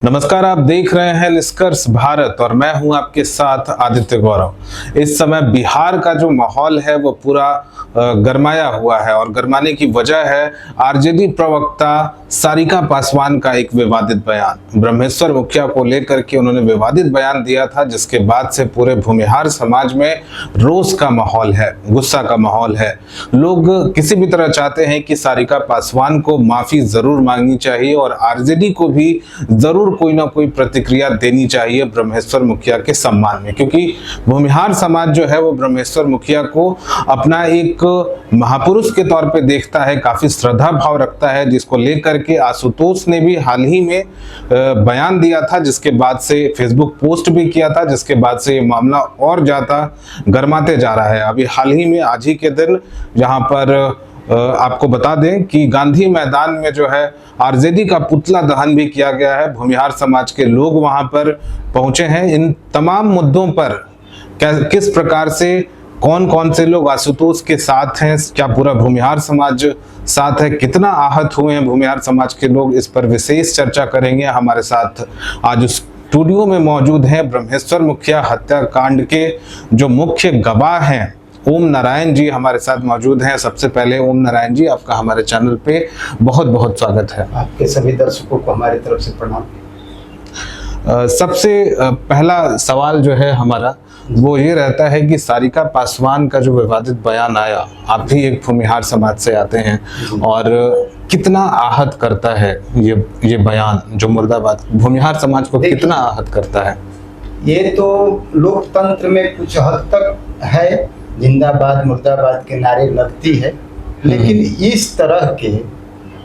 नमस्कार, आप देख रहे हैं निष्कर्ष भारत और मैं हूं आपके साथ आदित्य गौरव। इस समय बिहार का जो माहौल है वो पूरा गरमाया हुआ है और गरमाने की वजह है आरजेडी प्रवक्ता सारिका पासवान का एक विवादित बयान। ब्रह्मेश्वर मुखिया को लेकर के उन्होंने विवादित बयान दिया था, जिसके बाद से पूरे भूमिहार समाज में रोष का माहौल है, गुस्सा का माहौल है। लोग किसी भी तरह चाहते हैं कि सारिका पासवान को माफी जरूर मांगनी चाहिए और आरजेडी को भी जरूर कोई ना कोई प्रतिक्रिया देनी चाहिए ब्रह्मेश्वर मुखिया के सम्मान में, क्योंकि भूमिहार समाज जो है वो ब्रह्मेश्वर मुखिया को अपना एक महापुरुष के तौर पे देखता है, काफी श्रद्धा भाव रखता है, जिसको लेकर के आशुतोष ने भी हाल ही में बयान दिया था, जिसके बाद से फेसबुक पोस्ट भी किया था, जिसके बाद से ये मामला और ज्यादा गरमाते जा रहा है। अभी हाल ही में आज ही के दिन जहां पर आपको बता दें कि गांधी मैदान में जो है आरजेडी का पुतला दहन भी किया गया है। भूमिहार समाज के लोग वहां पर पहुंचे हैं। इन तमाम मुद्दों पर किस प्रकार से कौन कौन से लोग आशुतोष के साथ हैं, क्या पूरा भूमिहार समाज साथ है, कितना आहत हुए हैं भूमिहार समाज के लोग, इस पर विशेष चर्चा करेंगे। हमारे साथ आज स्टूडियो में मौजूद हैं ब्रह्मेश्वर मुखिया हत्याकांड के जो मुख्य गवाह हैं ओम नारायण जी हमारे साथ मौजूद हैं। सबसे पहले ओम नारायण जी, आपका हमारे चैनल पे बहुत बहुत स्वागत है। आपके सभी दर्शकों को हमारी तरफ से प्रणाम। सबसे पहला सवाल जो है हमारा वो ये रहता है कि सारिका पासवान का जो विवादित बयान आया, आप भी एक भूमिहार समाज से आते हैं, और कितना आहत करता है ये बयान जो मुर्दाबाद भूमिहार समाज को कितना आहत करता है? ये तो लोकतंत्र में कुछ हद तक है, जिंदाबाद मुर्दाबाद के नारे लगती है, लेकिन इस तरह के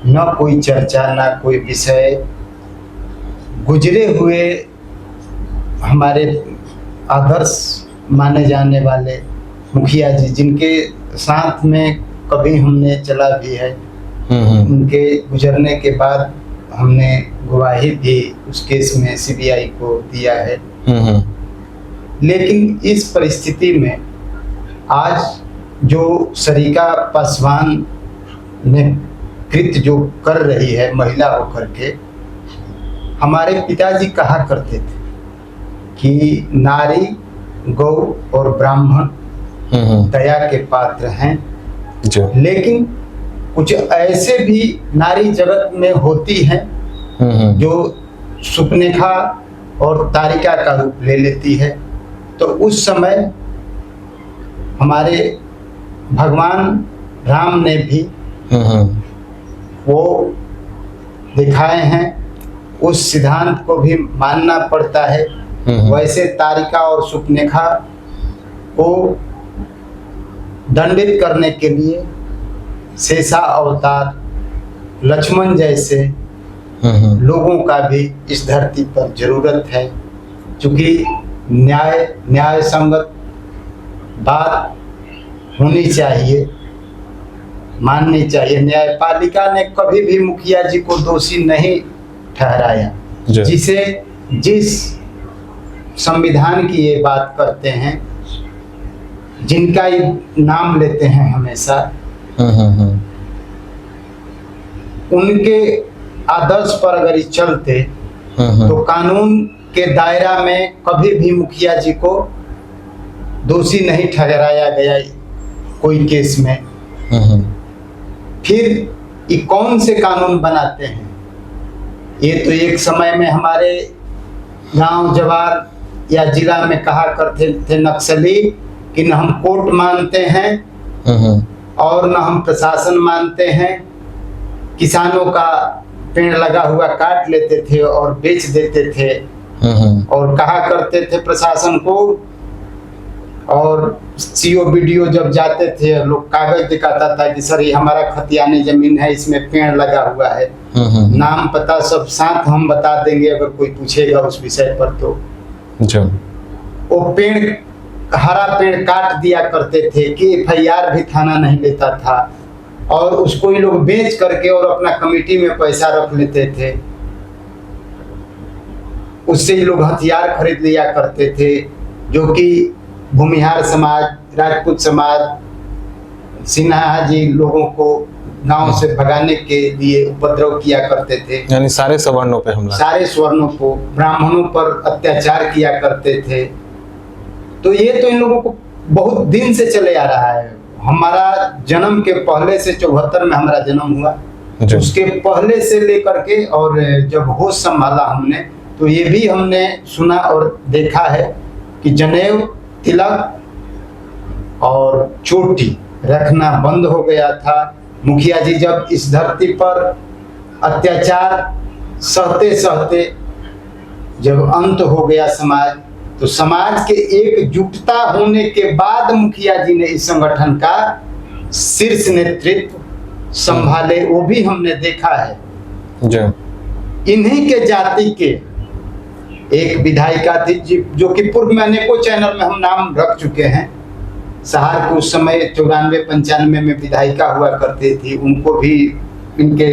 न कोई चर्चा ना कोई विषय, गुजरे हुए हमारे आदर्श माने जाने वाले मुखिया जी, जिनके साथ में कभी हमने चला भी है, उनके गुजरने के बाद हमने गवाही भी उस केस में सीबीआई को दिया है। लेकिन इस परिस्थिति में आज जो सारिका पासवान ने कृत्य जो कर रही है महिला होकर के, हमारे पिताजी कहा करते थे कि नारी, गौ और ब्राह्मण दया के पात्र हैं, लेकिन कुछ ऐसे भी नारी जगत में होती हैं जो सुपनेखा और तारिका का रूप ले लेती है। तो उस समय हमारे भगवान राम ने भी वो दिखाए हैं, उस सिद्धांत को भी मानना पड़ता है। वैसे तारिका और सुपनेखा को दंडित करने के लिए शेषा अवतार, लक्ष्मण जैसे लोगों का भी इस धरती पर जरूरत है, क्योंकि न्याय संगत बात होनी चाहिए, माननी चाहिए। न्यायपालिका ने कभी भी मुखिया जी को दोषी नहीं ठहराया। जिस संविधान की ये बात करते हैं, जिनका ये नाम लेते हैं हमेशा, उनके आदर्श पर अगर चलते तो कानून के दायरा में कभी भी मुखिया जी को दोषी नहीं ठहराया गया कोई केस में। फिर ये कौन से कानून बनाते हैं? ये तो एक समय में हमारे गांव जवार या जिला में कहा करते थे नक्सली कि न हम कोर्ट मानते हैं और न हम प्रशासन मानते हैं। किसानों का पेड़ लगा हुआ काट लेते थे और बेच देते थे, और कहा करते थे प्रशासन को, और सीओ बीडीओ जब जाते थे लोग कागज दिखाता था कि सर ये हमारा खतियानी जमीन है, इसमें पेड़ लगा हुआ है, नाम पता सब साथ हम बता देंगे अगर कोई पूछेगा उस विषय पर। तो वो पेड़, हरा पेड़ काट दिया करते थे कि एफआईआर भी थाना नहीं लेता था, और उसको ही लोग बेच करके और अपना कमेटी में पैसा रख लेते थे। उससे ही लोग हथियार खरीद लिया करते थे, जो कि भूमिहार समाज, राजपूत समाज, सिन्हा जी लोगों को गांव से भगाने के लिए उपद्रव किया करते थे। यानी सारे सवर्णों पे हमला, सारे स्वर्णों को, ब्राह्मणों पर अत्याचार किया करते थे। तो ये तो इन लोगों को बहुत दिन से चले आ रहा है। हमारा जन्म के पहले से 74 में हमारा जन्म हुआ, उसके पहले से लेकर के, और जब होश संभाला हमने तो ये भी हमने सुना और देखा है कि जनेऊ, तिलक और चोटी रखना बंद हो गया था। मुखिया जी जब इस धरती पर अत्याचार सहते सहते जब अंत हो गया समाज, तो समाज के एकजुटता होने के बाद मुखिया जी ने इस संगठन का शीर्ष नेतृत्व संभाले, वो भी हमने देखा है। इन्हीं के जाति के एक विधायिका थी जो कि पूर्व में अनेकों चैनल में हम नाम रख चुके हैं। सहार को उस समय 94-95 में विधायिका हुआ करती थी। उनको भी इनके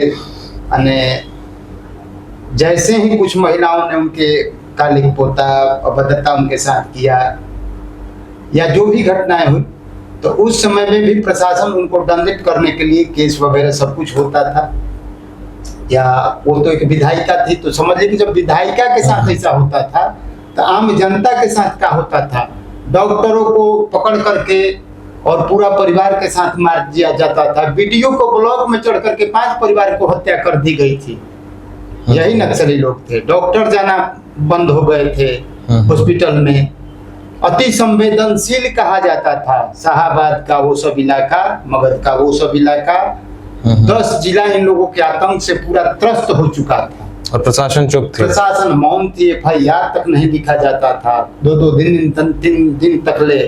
जैसे ही कुछ महिलाओं ने उनके कालिक पोता अभद्रता उनके साथ किया या जो भी घटनाएं हुई, तो उस समय में भी प्रशासन उनको दंडित करने के लिए केस वगैरह सब कुछ होता था। या वो तो एक विधायिका थी, तो समझ लीजिए कि जब विधायिका के साथ ऐसा होता था तो आम जनता के साथ क्या होता था। डॉक्टरों को पकड़ करके और पूरा परिवार के साथ मार दिया जाता था। वीडियो को ब्लॉक में चढ़ करके 5 परिवार को हत्या कर दी गई थी। यही नक्सली लोग थे। डॉक्टर जाना बंद हो गए थे हॉस्पिटल में। अति संवेदनशील कहा जाता था शाहाबाद का वो सब इलाका, मगध का वो सब इलाका। 10 जिला इन लोगों के आतंक से पूरा त्रस्त हो चुका था और प्रशासन चुप थी, प्रशासन मौन थी। FIR तक नहीं लिखा जाता था। 2-2 दिन तक ले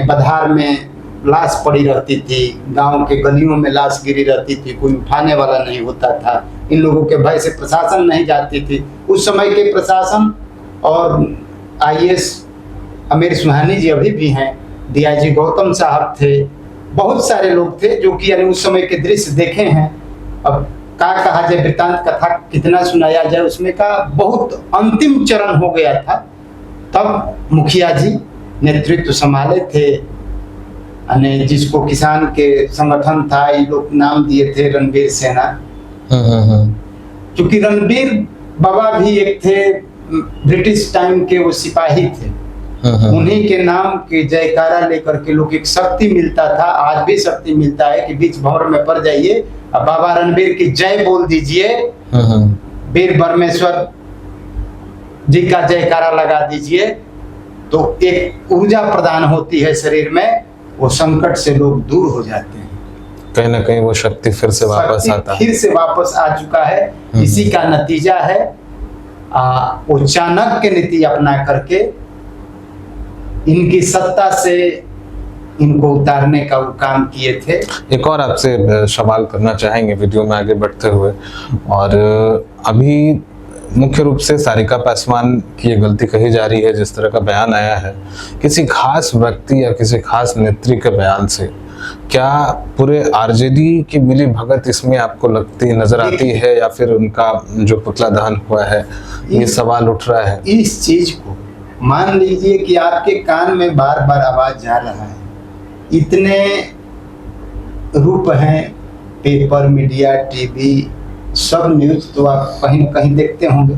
बधार में लाश पड़ी रहती थी, गांव के गलियों में लाश गिरी रहती थी, कोई उठाने वाला नहीं होता था। इन लोगों के भय से प्रशासन नहीं जाती थी। उस समय के प्रशासन और IAS अमीर सुहानी जी अभी भी हैं, DIG गौतम साहब थे, बहुत सारे लोग थे जो कि उस समय के दृश्य देखे हैं। अब क्या कहा जाए, वृत्तांत कथा कितना सुनाया जाए, उसमें का बहुत अंतिम चरण हो गया था। तब मुखिया जी नेतृत्व संभाले थे, जिसको किसान के संगठन था, ये लोग नाम दिए थे रणवीर सेना। क्योंकि रणवीर बाबा भी एक थे, ब्रिटिश टाइम के वो सिपाही थे। उन्हीं के नाम के जयकारा लेकर के लोग एक शक्ति मिलता था। आज भी शक्ति मिलता है कि बीच भंवर में पड़ जाइए, अब बाबा रणवीर की जय बोल दीजिए, वीर परमेश्वर जी का जयकारा लगा दीजिए, तो एक ऊर्जा प्रदान होती है शरीर में, वो संकट से लोग दूर हो जाते हैं। कहीं ना कहीं वो शक्ति फिर से वापस आता है, फिर से वापस आ चुका है। इसी का नतीजा है वो चाणक्य नीति अपना करके इनकी सत्ता से इनको उतारने का वो काम किए थे। एक और आपसे सवाल करना चाहेंगे वीडियो में आगे बढ़ते हुए, और अभी मुख्य रूप से सारिका पासवान की ये गलती कही जा रही है, जिस तरह का बयान आया है किसी खास व्यक्ति या किसी खास नेत्री के बयान से, क्या पूरे RJD की मिली भगत इसमें आपको लगती नजर आती है, या फिर उनका जो पुतला दहन हुआ है ये सवाल उठ रहा है? इस चीज को मान लीजिए कि आपके कान में बार बार आवाज जा रहा है, इतने रूप हैं, पेपर, मीडिया, टीवी, सब न्यूज तो आप कहीं न कहीं देखते होंगे।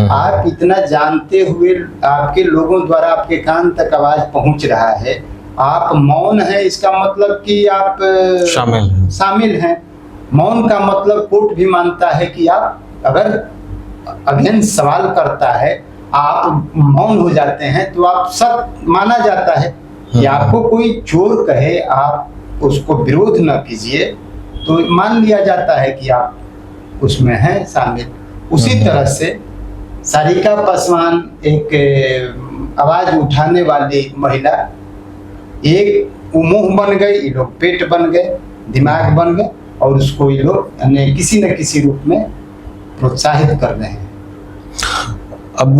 आप इतना जानते हुए आपके लोगों द्वारा आपके कान तक आवाज पहुंच रहा है, आप मौन है, इसका मतलब कि आप शामिल हैं। मौन का मतलब कोर्ट भी मानता है कि आप अगर अगेंस्ट सवाल करता है, आप मौन हो जाते हैं, तो आप सब माना जाता है कि आपको कोई चोर कहे, आप उसको विरोध न कीजिए, तो मान लिया जाता है कि आप उसमें है शामिल। उसी तरह से सारिका पासवान एक आवाज उठाने वाली महिला, एक मुंह बन गई, ये लोग पेट बन गए, दिमाग बन गए, और उसको ये लोग किसी न किसी रूप में प्रोत्साहित कर रहे हैं। अब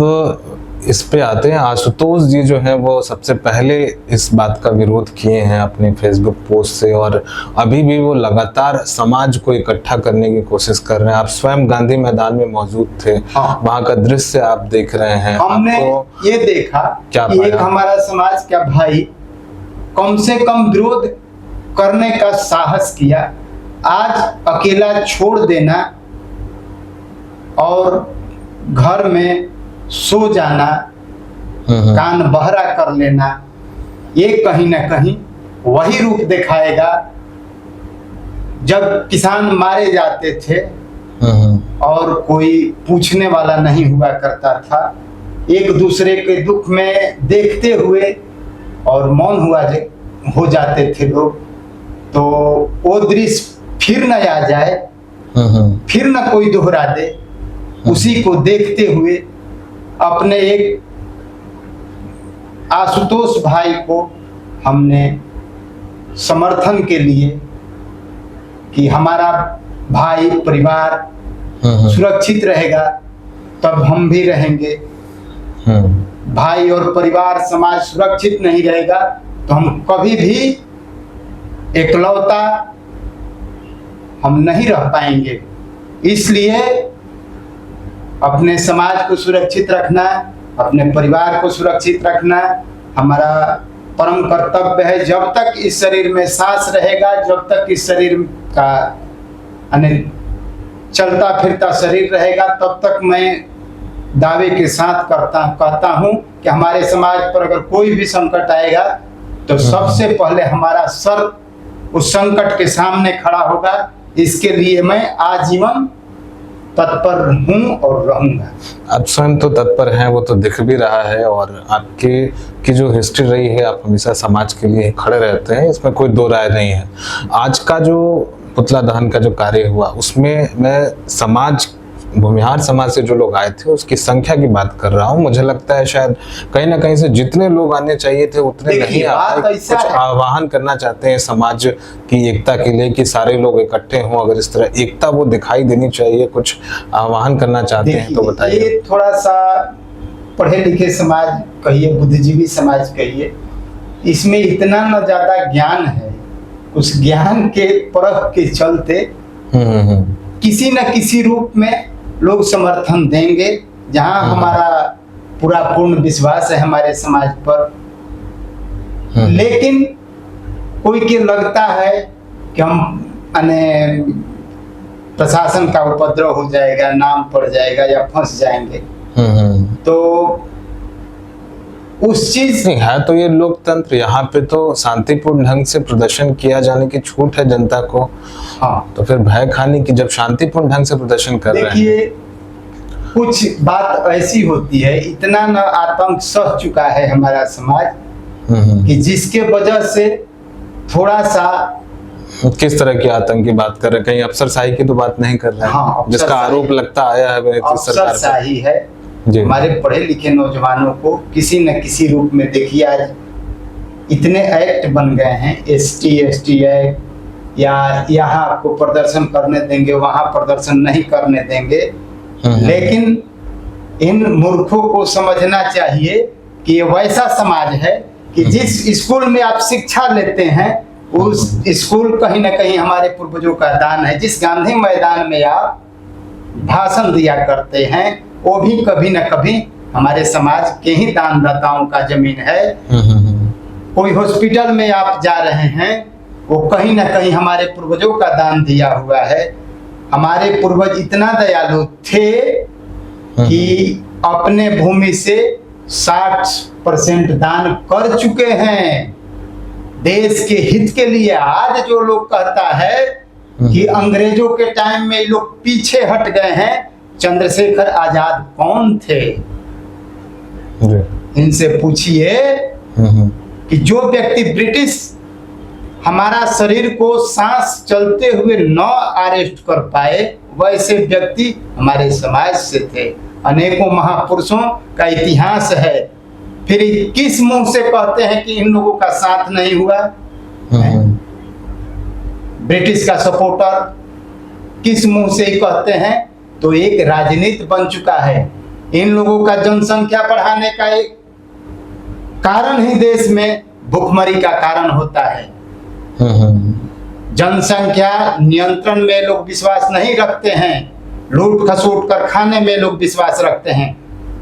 इस पे आते हैं, आशुतोष जी जो हैं वो सबसे पहले इस बात का विरोध किए हैं अपने फेसबुक पोस्ट से, और अभी भी वो लगातार समाज को इकट्ठा करने की कोशिश कर रहे हैं। आप स्वयं गांधी मैदान में मौजूद थे, वहाँ का दृश्य आप देख रहे हैं। हमने ये देखा कि एक हमारा समाज का भाई कम से कम विरोध करने का साहस किया, आज अकेला छोड़ देना और घर में सो जाना, कान बहरा कर लेना, ये कहीं ना कहीं वही रूप दिखाएगा जब किसान मारे जाते थे और कोई पूछने वाला नहीं हुआ करता था, एक दूसरे के दुख में देखते हुए और मौन हो जाते थे लोग। तो वो दृश्य फिर न आ जाए, फिर न कोई दोहरा दे, उसी को देखते हुए अपने एक आशुतोष भाई को हमने समर्थन के लिए कि हमारा भाई परिवार सुरक्षित रहेगा तब हम भी रहेंगे, भाई और परिवार समाज सुरक्षित नहीं रहेगा तो हम कभी भी एकलौता हम नहीं रह पाएंगे। इसलिए अपने समाज को सुरक्षित रखना, अपने परिवार को सुरक्षित रखना हमारा परम कर्तव्य है। जब तक इस शरीर में सांस रहेगा, जब तक इस शरीर का चलता फिरता शरीर रहेगा, तब तक मैं दावे के साथ कहता हूं कि हमारे समाज पर अगर कोई भी संकट आएगा तो सबसे पहले हमारा सर उस संकट के सामने खड़ा होगा। इसके लिए मैं आजीवन तत्पर हूं और रहूंगा। आप स्वयं तो तत्पर हैं, वो तो दिख भी रहा है, और आपके की जो हिस्ट्री रही है, आप हमेशा समाज के लिए खड़े रहते हैं, इसमें कोई दो राय नहीं है। आज का जो पुतला दहन का जो कार्य हुआ उसमें मैं समाज, भूमिहार समाज से जो लोग आए थे उसकी संख्या की बात कर रहा हूँ। मुझे लगता है शायद कहीं ना कहीं से जितने लोग आने चाहिए थे उतने नहीं आ पाए। कुछ आह्वान करना चाहते हैं समाज की एकता के लिए कि सारे लोग इकट्ठे हों, अगर इस तरह एकता वो दिखाई देनी चाहिए, कुछ आह्वान करना चाहते हैं तो बताइए। ये थोड़ा सा पढ़े लिखे समाज कहिए, बुद्धिजीवी समाज कहिए, इसमें इतना न ज्यादा ज्ञान है, उस ज्ञान के परख के चलते किसी न किसी रूप में लोग समर्थन देंगे। जहां हमारा पूरा पूर्ण विश्वास है हमारे समाज पर, लेकिन कोई के लगता है कि हम प्रशासन का उपद्रव हो जाएगा, नाम पड़ जाएगा या फंस जाएंगे, तो उस चीज नहीं है। तो ये लोकतंत्र, यहाँ पे तो शांतिपूर्ण ढंग से प्रदर्शन किया जाने की छूट है जनता को। हाँ, तो फिर भय खाने की, जब शांतिपूर्ण ढंग से प्रदर्शन कर रहे हैं। देखिए, कुछ बात ऐसी होती है, इतना न आतंक सह चुका है हमारा समाज कि जिसके वजह से थोड़ा सा, किस तरह की आतंक की बात कर रहे हैं? कहीं अफसरशाही की तो बात नहीं कर रहे हैं? हाँ, जिसका आरोप लगता आया है अफसरशाही है। हमारे पढ़े लिखे नौजवानों को किसी न किसी रूप में, देखिए आज इतने एक्ट बन गए हैं, ST ST एक्ट, या यहाँ आपको प्रदर्शन करने देंगे, वहां प्रदर्शन नहीं करने देंगे। लेकिन इन मूर्खों को समझना चाहिए कि ये वैसा समाज है कि जिस स्कूल में आप शिक्षा लेते हैं उस स्कूल कहीं ना कहीं हमारे पूर्वजों का दान है। जिस गांधी मैदान में आप भाषण दिया करते हैं वो भी कभी न कभी हमारे समाज के ही दानदाताओं का जमीन है। कोई हॉस्पिटल में आप जा रहे हैं, वो कहीं ना कहीं हमारे पूर्वजों का दान दिया हुआ है। हमारे पूर्वज इतना दयालु थे कि अपने भूमि से 60% दान कर चुके हैं देश के हित के लिए। आज जो लोग कहता है कि अंग्रेजों के टाइम में लोग पीछे हट गए हैं, चंद्रशेखर आजाद कौन थे? इनसे पूछिए कि जो व्यक्ति ब्रिटिश हमारा शरीर को सांस चलते हुए न अरेस्ट कर पाए, वैसे व्यक्ति हमारे समाज से थे। अनेकों महापुरुषों का इतिहास है। फिर किस मुंह से कहते हैं कि इन लोगों का साथ नहीं हुआ? ब्रिटिश का सपोर्टर किस मुंह से ही कहते हैं? तो एक राजनीति बन चुका है। इन लोगों का जनसंख्या बढ़ाने का एक कारण ही देश में भुखमरी का कारण होता है। जनसंख्या नियंत्रण में लोग विश्वास नहीं रखते हैं, लूट खसोट कर खाने में लोग विश्वास रखते हैं।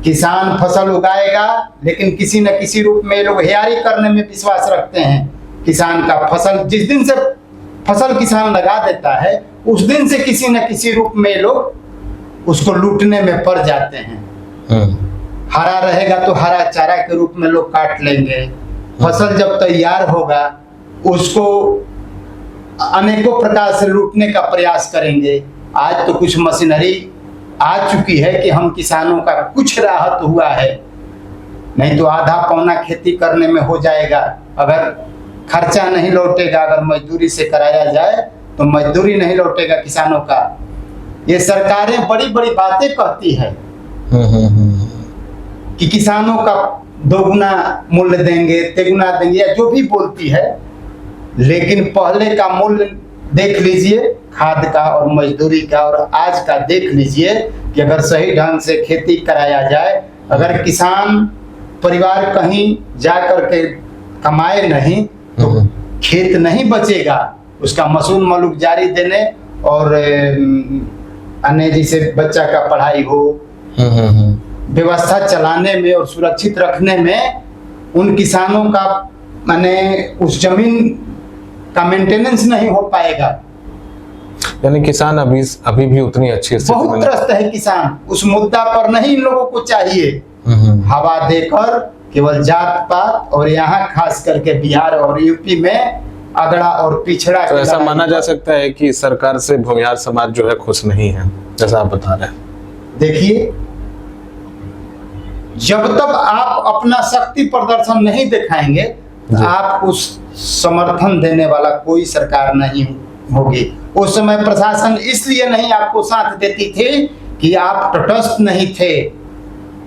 किसान फसल उगाएगा लेकिन किसी न किसी रूप में लोग हेयारी करने में विश्वास रखते हैं। किसान का फसल जिस दिन से फसल किसान लगा देता है, उस दिन से किसी न किसी रूप में लोग उसको लूटने में पड़ जाते हैं। हरा रहेगा तो हरा चारा के रूप में लोग काट लेंगे। फसल जब तैयार होगा उसको अनेकों प्रकार से लूटने का प्रयास करेंगे। आज तो कुछ मशीनरी आ चुकी है कि हम किसानों का कुछ राहत हुआ है, नहीं तो आधा पौना खेती करने में हो जाएगा। अगर खर्चा नहीं लौटेगा, अगर मजदूरी से कराया जाए तो मजदूरी नहीं लौटेगा किसानों का। ये सरकारें बड़ी बड़ी बातें कहती है कि किसानों का दोगुना मूल्य देंगे, तेगुना देंगे, या जो भी बोलती है, लेकिन पहले का मूल्य देख लीजिए खाद का और मजदूरी का, और आज का देख लीजिए कि अगर सही ढंग से खेती कराया जाए, अगर किसान परिवार कहीं जा करके कमाए नहीं तो खेत नहीं बचेगा, उसका मसूल मलुक जारी देने और अन्य जैसे बच्चा का पढ़ाई हो, व्यवस्था चलाने में और सुरक्षित रखने में उन किसानों का माने उस जमीन का मेंटेनेंस नहीं हो पाएगा। यानी किसान अभी भी उतनी अच्छी स्थिति बहुत त्रस्त है किसान। उस मुद्दा पर नहीं इन लोगों को चाहिए हवा देकर केवल जात पात, और यहाँ खास करके बिहार और यूपी में अगड़ा और पिछड़ा। तो ऐसा माना जा सकता है कि सरकार से भूमिहार समाज जो है खुश नहीं है, जैसा आप बता रहे हैं। देखिए, जब तक आप अपना शक्ति प्रदर्शन नहीं दिखाएंगे, आपको समर्थन देने वाला कोई सरकार नहीं होगी। उस समय प्रशासन इसलिए नहीं आपको साथ देती थी कि आप तटस्थ नहीं थे।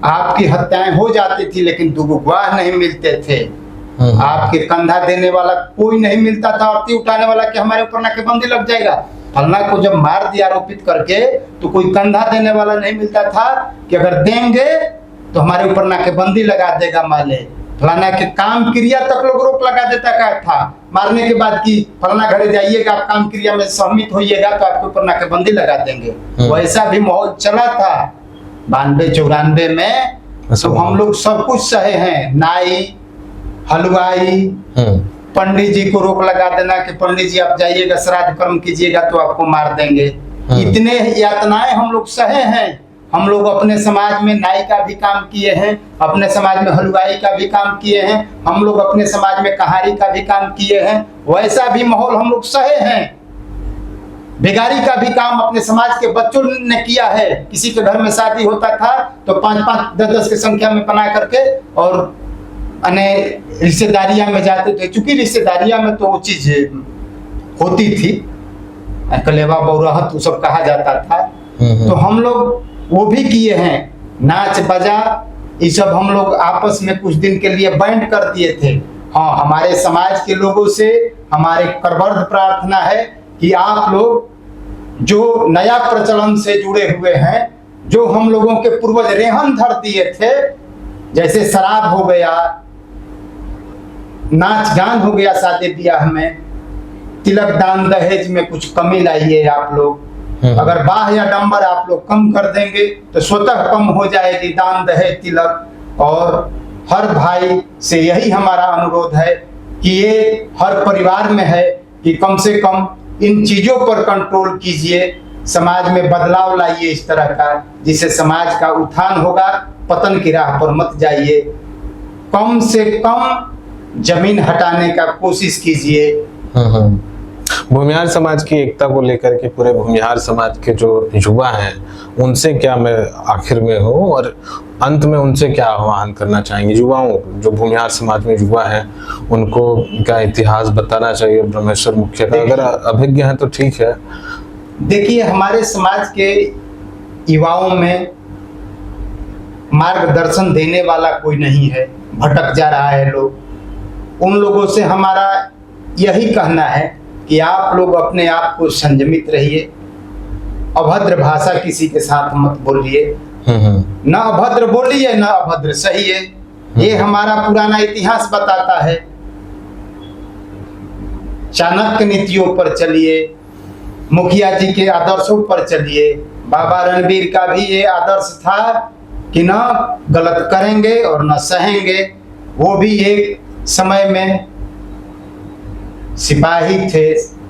आपकी हत्याएं हो जाती थी लेकिन दो गवाह नहीं मिलते थे। आपके कंधा देने वाला कोई नहीं मिलता था, आरती उठाने वाला कि हमारे ऊपर नाकेबंदी लग जाएगा। फलना को जब मार दिया आरोपित करके तो कोई कंधा देने वाला नहीं मिलता था कि अगर देंगे तो हमारे ऊपर नाकेबंदी लगा देगा माले। फलाना के काम क्रिया तक लोग रोक लगा देता का था मारने के बाद कि फलाना घरे जाइएगा, आप काम क्रिया में सम्मिलित होइएगा तो आपके ऊपर नाकेबंदी लगा देंगे। वैसा भी माहौल चला था 92-94 में। तो हम लोग सब कुछ सहे हैं। नाई, हलवाई, पंडित जी को रोक लगा देना कि पंडित जी आप जाइएगा श्राद्ध कर्म कीजिएगा तो आपको मार देंगे। इतने यातनाएं हम लोग सहे हैं। हम लोग अपने समाज में नाई का भी काम किए हैं, अपने समाज में हलवाई का भी काम किए हैं, हम लोग अपने समाज में कहारी का भी काम किए हैं। वैसा भी माहौल हम लोग सहे हैं। बेगारी का भी काम अपने समाज के बच्चों ने किया है। किसी के घर में शादी होता था तो 5-5, 10-10 की संख्या में बना करके और अन्य रिश्तेदारियां में जाते थे। चूंकि रिश्तेदारियां में तो वो चीज होती थी, कलेवा बौराहत वो सब कहा जाता था। तो हम लोग वो भी किए हैं। नाच बजा ये सब हम लोग आपस में कुछ दिन के लिए बैंड कर दिए थे। हाँ, हमारे समाज के लोगों से हमारे करबद्ध प्रार्थना है कि आप लोग जो नया प्रचलन से जुड़े हुए हैं, जो हम लोगों के पूर्वज रेहन धर दिए थे, जैसे शराब हो गया, नाच गान हो गया शादी ब्याह में, तिलक दान दहेज में कुछ कमी लाइए आप लोग। अगर बाह या डंबर आप लोग कम कर देंगे तो स्वतः कम हो जाएगी दान दहेज तिलक। और हर भाई से यही हमारा अनुरोध है कि ये हर परिवार में है कि कम से कम इन चीजों पर कंट्रोल कीजिए, समाज में बदलाव लाइए इस तरह का, जिससे समाज का उत्थान होगा। पतन की राह पर मत जाइए। कम से कम जमीन हटाने का कोशिश कीजिए। भूमिहार समाज की एकता को लेकर के पूरे भूमिहार समाज के जो युवा हैं उनसे क्या मैं आखिर में हूँ और अंत में उनसे क्या आह्वान करना चाहेंगे? युवाओं, जो भूमिहार समाज में युवा हैं, उनको क्या इतिहास बताना चाहिए ब्रह्मेश्वर मुखिया का? अगर अभिज्ञ है तो ठीक है। देखिए, हमारे समाज के युवाओं में मार्गदर्शन देने वाला कोई नहीं है, भटक जा रहा है लोग। उन लोगों से हमारा यही कहना है कि आप लोग अपने आप को संयमित रहिए। अभद्र भाषा किसी के साथ मत बोलिए, न अभद्र बोलिए न अभद्र सहिए। ये हमारा पुराना इतिहास बताता है। चाणक्य नीतियों पर चलिए, मुखिया जी के आदर्शों पर चलिए। बाबा रणबीर का भी ये आदर्श था कि न गलत करेंगे और न सहेंगे। वो भी एक समय में सिपाही थे,